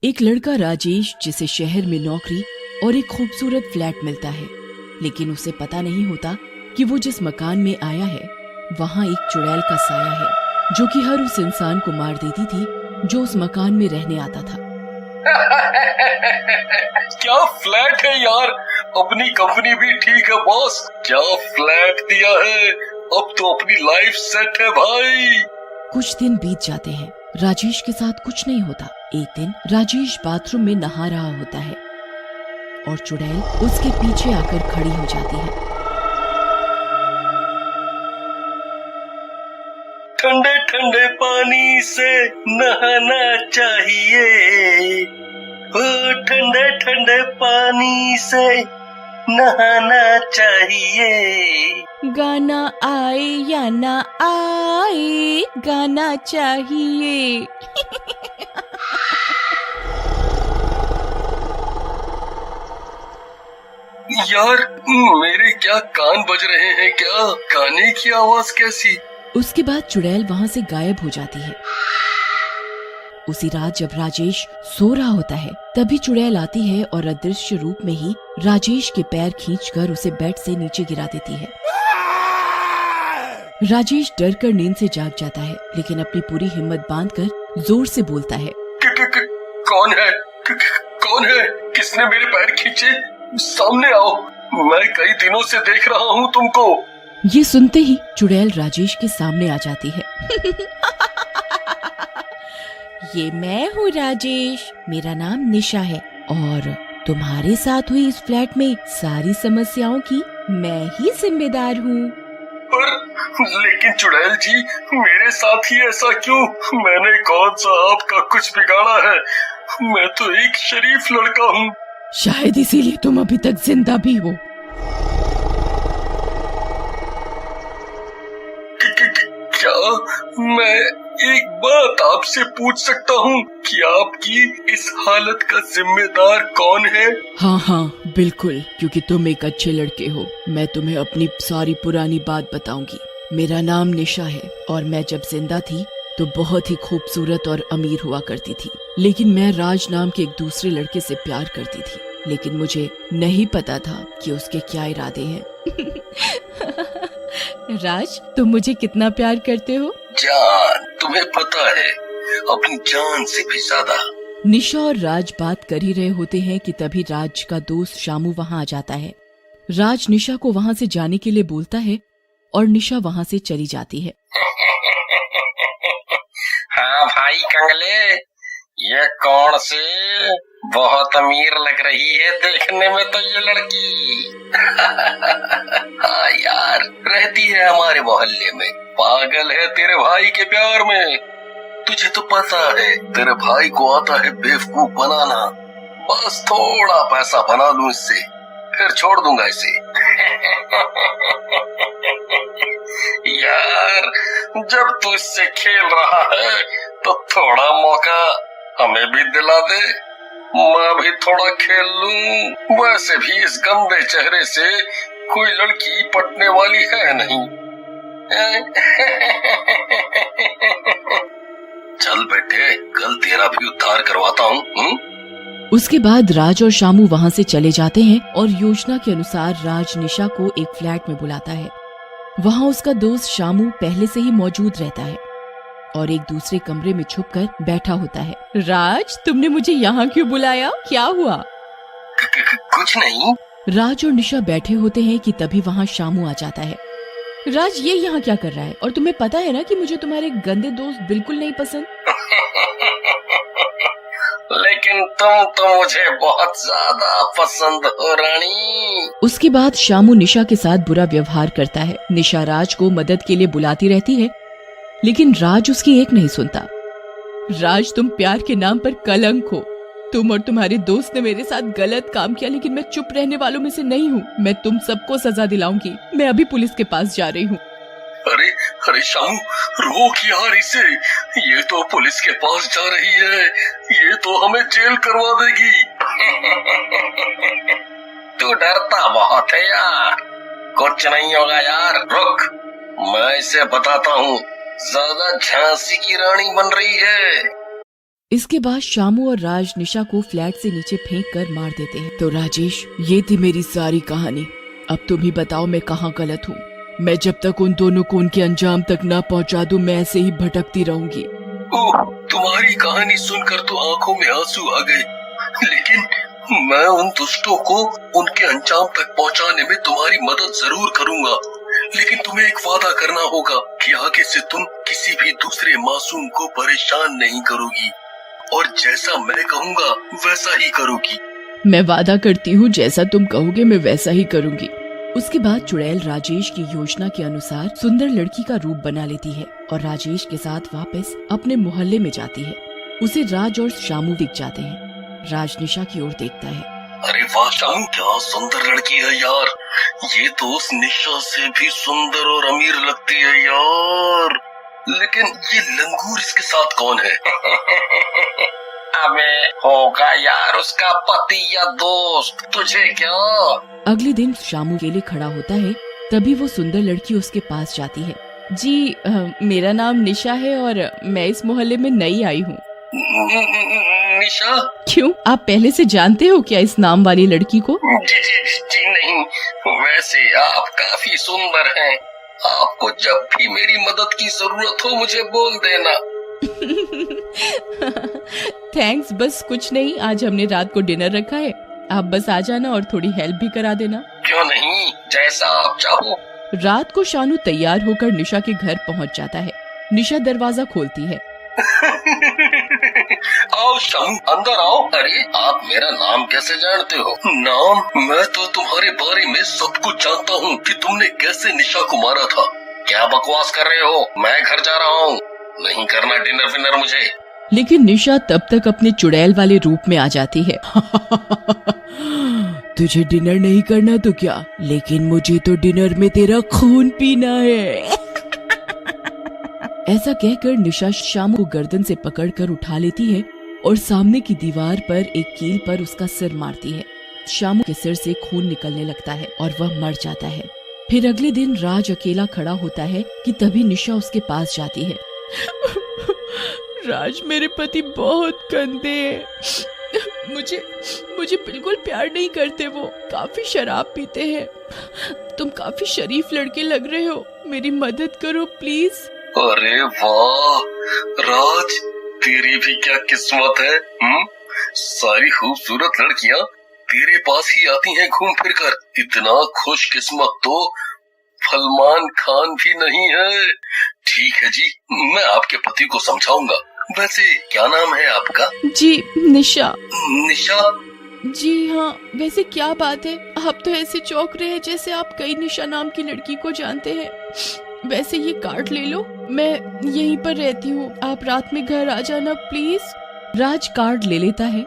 एक लड़का राजेश जिसे शहर में नौकरी और एक खूबसूरत फ्लैट मिलता है, लेकिन उसे पता नहीं होता कि वो जिस मकान में आया है वहाँ एक चुड़ैल का साया है जो कि हर उस इंसान को मार देती थी जो उस मकान में रहने आता था। क्या फ्लैट है यार, अपनी कंपनी भी ठीक है बॉस, क्या फ्लैट दिया है, अब तो अपनी लाइफ सेट है भाई। कुछ दिन बीत जाते हैं, राजेश के साथ कुछ नहीं होता। एक दिन राजेश बाथरूम में नहा रहा होता है और चुड़ैल उसके पीछे आकर खड़ी हो जाती है। ठंडे ठंडे पानी से नहाना चाहिए, ओ ठंडे ठंडे पानी से नहाना चाहिए। गाना आए या ना आए, गाना चाहिए। यार मेरे क्या कान बज रहे हैं, क्या गाने की आवाज कैसी। उसके बाद चुड़ैल वहाँ से गायब हो जाती है। उसी रात जब राजेश सो रहा होता है तभी चुड़ैल आती है और अदृश्य रूप में ही राजेश के पैर खींचकर उसे बेड से नीचे गिरा देती है। राजेश डर कर नींद से जाग जाता है, लेकिन अपनी पूरी हिम्मत बांधकर जोर से बोलता है, कौन है, कौन है, किसने मेरे पैर खींचे, सामने आओ, मैं कई दिनों से देख रहा हूँ तुमको। ये सुनते ही चुड़ैल राजेश के सामने आ जाती है। ये मैं हूँ राजेश, मेरा नाम निशा है और तुम्हारे साथ हुई इस फ्लैट में सारी समस्याओं की मैं ही जिम्मेदार हूँ। पर लेकिन चुड़ैल जी, मेरे साथ ही ऐसा क्यों, मैंने कौन सा आपका कुछ बिगाड़ा है, मैं तो एक शरीफ लड़का हूँ। शायद इसीलिए तुम अभी तक जिंदा भी हो। क्या मैं एक बात आपसे पूछ सकता हूँ कि आपकी इस हालत का जिम्मेदार कौन है? हाँ बिल्कुल, क्योंकि तुम एक अच्छे लड़के हो। मैं तुम्हें अपनी सारी पुरानी बात बताऊंगी। मेरा नाम निशा है और मैं जब जिंदा थी तो बहुत ही खूबसूरत और अमीर हुआ करती थी, लेकिन मैं राज नाम के एक दूसरे लड़के से प्यार करती थी, लेकिन मुझे नहीं पता था कि उसके क्या इरादे हैं। राज, तुम मुझे कितना प्यार करते हो? जान, तुम्हें पता है, अपनी जान से भी ज्यादा। निशा और राज बात कर ही रहे होते हैं कि तभी राज का दोस्त शामू वहाँ आ जाता है। राज निशा को वहाँ से जाने के लिए बोलता है और निशा वहाँ से चली जाती है। हाँ भाई कंगले, ये कौन सी बहुत अमीर लग रही है देखने में तो ये लड़की। हाँ यार, रहती है हमारे मोहल्ले में, पागल है तेरे भाई के प्यार में। तुझे तो पता है तेरे भाई को आता है बेवकूफ बनाना, बस थोड़ा पैसा बना लूं इससे, फिर छोड़ दूंगा इसे। यार जब तू इससे खेल रहा है तो थोड़ा मौका हमें भी दिला दे, मैं भी थोड़ा खेल लूं। वैसे भी इस गंदे चेहरे से कोई लड़की पटने वाली है नहीं। चल बेटे, कल तेरा भी उद्धार करवाता हूँ। उसके बाद राज और शामू वहाँ से चले जाते हैं और योजना के अनुसार राज निशा को एक फ्लैट में बुलाता है। वहाँ उसका दोस्त शामू पहले से ही मौजूद रहता है और एक दूसरे कमरे में छुपकर बैठा होता है। राज, तुमने मुझे यहाँ क्यों बुलाया, क्या हुआ? कुछ नहीं। राज और निशा बैठे होते हैं कि तभी वहाँ शामू आ जाता है। राज, ये यहाँ क्या कर रहा है? और तुम्हें पता है ना कि मुझे तुम्हारे गंदे दोस्त बिल्कुल नहीं पसंद। लेकिन तुम तो मुझे बहुत ज्यादा पसंद हो रानी। उसके बाद शामू निशा के साथ बुरा व्यवहार करता है। निशा राज को मदद के लिए बुलाती रहती है, लेकिन राज उसकी एक नहीं सुनता। राज, तुम प्यार के नाम पर कलंक हो। तुम और तुम्हारे दोस्त ने मेरे साथ गलत काम किया, लेकिन मैं चुप रहने वालों में से नहीं हूँ। मैं तुम सबको सजा दिलाऊंगी। मैं अभी पुलिस के पास जा रही हूँ। अरे अरे शामू, रोक यार इसे, ये तो पुलिस के पास जा रही है, ये तो हमें जेल करवा देगी। तू डरता बहुत है यार, कुछ नहीं होगा यार, रुक, मैं इसे बताता हूँ। ज्यादा झांसी की रानी बन रही है। इसके बाद शामू और राज निशा को फ्लैट से नीचे फेंक कर मार देते हैं। तो राजेश, ये थी मेरी सारी कहानी। अब तुम ही बताओ मैं कहाँ गलत हूँ। मैं जब तक उन दोनों को उनके अंजाम तक ना पहुँचा दूं, मैं ऐसे ही भटकती रहूंगी। ओह, तुम्हारी कहानी सुनकर तो आंखों में आंसू आ गए, लेकिन मैं उन दुष्टों को उनके अंजाम तक पहुंचाने में तुम्हारी मदद जरूर करूंगा। लेकिन तुम्हें एक वादा करना होगा कि आगे से तुम किसी भी दूसरे मासूम को परेशान नहीं करोगी और जैसा मैं कहूँगा वैसा ही करोगी। मैं वादा करती हूँ, जैसा तुम कहोगे मैं वैसा ही करूँगी। उसके बाद चुड़ैल राजेश की योजना के अनुसार सुंदर लड़की का रूप बना लेती है और राजेश के साथ वापस अपने मोहल्ले में जाती है। उसे राज और शामू दिख जाते हैं। राज निशा की ओर देखता है। अरे वाह शामू, क्या सुंदर लड़की है यार। ये तो उस निशा से भी सुंदर और अमीर लगती है यार। लेकिन ये लंगूर इसके साथ कौन है? अबे होगा यार उसका पति या दोस्त, तुझे क्या? अगले दिन शामू अकेले खड़ा होता है। तभी वो सुंदर लड़की उसके पास जाती है। जी, मेरा नाम निशा है और मैं इस मोहल्ले में नई आई हूँ। निशा? क्यों, आप पहले से जानते हो क्या इस नाम वाली लड़की को? जी नहीं, वैसे आप काफी सुंदर हैं। आपको जब भी मेरी मदद की जरूरत हो मुझे बोल देना। थैंक्स, बस कुछ नहीं, आज हमने रात को डिनर रखा है, आप बस आ जाना और थोड़ी हेल्प भी करा देना। क्यों नहीं, जैसा आप चाहो। रात को शानू तैयार होकर निशा के घर पहुंच जाता है। निशा दरवाजा खोलती है। आओ शामू, अंदर आओ। अरे आप मेरा नाम कैसे जानते हो? नाम? मैं तो तुम्हारे बारे में सब कुछ जानता हूँ कि तुमने कैसे निशा को मारा था। क्या बकवास कर रहे हो? मैं घर जा रहा हूँ, नहीं करना डिनर विनर मुझे। लेकिन निशा तब तक अपने चुड़ैल वाले रूप में आ जाती है। तुझे डिनर नहीं करना तो क्या, लेकिन मुझे तो डिनर में तेरा खून पीना है। ऐसा कहकर निशा शामू को गर्दन से पकड़कर उठा लेती है और सामने की दीवार पर एक कील पर उसका सिर मारती है। शामू के सिर से खून निकलने लगता है और वह मर जाता है। फिर अगले दिन राज अकेला खड़ा होता है कि तभी निशा उसके पास जाती है। राज, मेरे पति बहुत गंदे हैं। मुझे बिल्कुल प्यार नहीं करते, वो काफी शराब पीते हैं। तुम काफी शरीफ लड़के लग रहे हो, मेरी मदद करो प्लीज। अरे वाह राज, तेरी भी क्या किस्मत है। सारी खूबसूरत लड़कियां तेरे पास ही आती हैं घूम फिर कर। इतना खुशकिस्मत तो सलमान खान भी नहीं है। ठीक है जी, मैं आपके पति को समझाऊंगा। वैसे क्या नाम है आपका? जी, निशा। निशा? जी हाँ, वैसे क्या बात है, आप तो ऐसे चौंक रहे हैं जैसे आप कई निशा नाम की लड़की को जानते हैं। वैसे ये कार्ड ले लो, मैं यहीं पर रहती हूँ, आप रात में घर आ जाना प्लीज। राज कार्ड ले लेता है।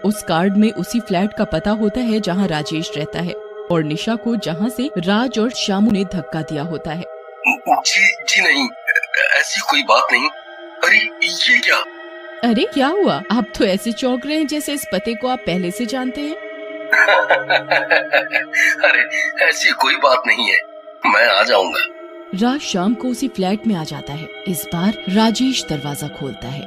उस कार्ड में उसी फ्लैट का पता होता है जहाँ राजेश रहता है और निशा को जहाँ से राज और शामू ने धक्का दिया होता है। जी नहीं, ऐसी कोई बात नहीं। अरे ये क्या? अरे क्या हुआ, आप तो ऐसे चौंक रहे हैं जैसे इस पते को आप पहले से जानते हैं। अरे ऐसी कोई बात नहीं है, मैं आ जाऊंगा। राज शाम को उसी फ्लैट में आ जाता है। इस बार राजेश दरवाजा खोलता है।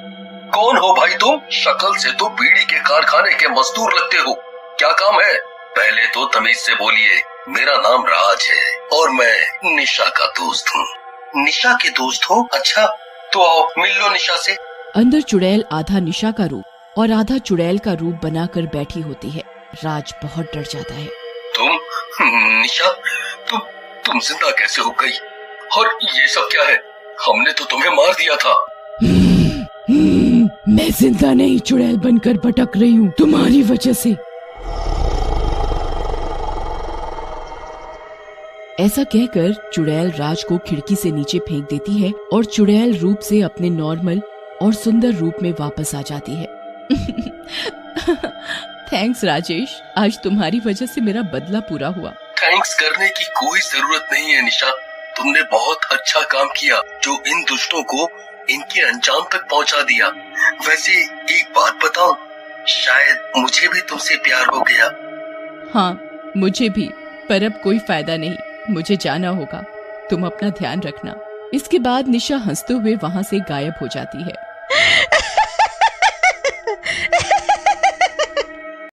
कौन हो भाई तुम? शक्ल से तो बीड़ी के कारखाने के मजदूर लगते हो, क्या काम है? पहले तो तमीज से बोलिए। मेरा नाम राज है और मैं निशा का दोस्त हूँ। निशा के दोस्त हो? अच्छा तो आओ मिल लो निशा से। अंदर चुड़ैल आधा निशा का रूप और आधा चुड़ैल का रूप बनाकर बैठी होती है। राज बहुत डर जाता है। तुम निशा, तुम जिंदा कैसे हो गई? और ये सब क्या है? हमने तो तुम्हें मार दिया था। मैं जिंदा नहीं, चुड़ैल बनकर भटक रही हूँ तुम्हारी वजह से। ऐसा कहकर चुड़ैल राज को खिड़की से नीचे फेंक देती है और चुड़ैल रूप से अपने नॉर्मल और सुंदर रूप में वापस आ जाती है। थैंक्स राजेश, आज तुम्हारी वजह से मेरा बदला पूरा हुआ। थैंक्स करने की कोई जरूरत नहीं है निशा, तुमने बहुत अच्छा काम किया जो इन दुष्टों को इनके अंजाम तक पहुंचा दिया। वैसे एक बात बताऊं, शायद मुझे भी तुमसे प्यार हो गया। हाँ मुझे भी, पर अब कोई फायदा नहीं, मुझे जाना होगा, तुम अपना ध्यान रखना। इसके बाद निशा हंसते हुए वहाँ से गायब हो जाती है।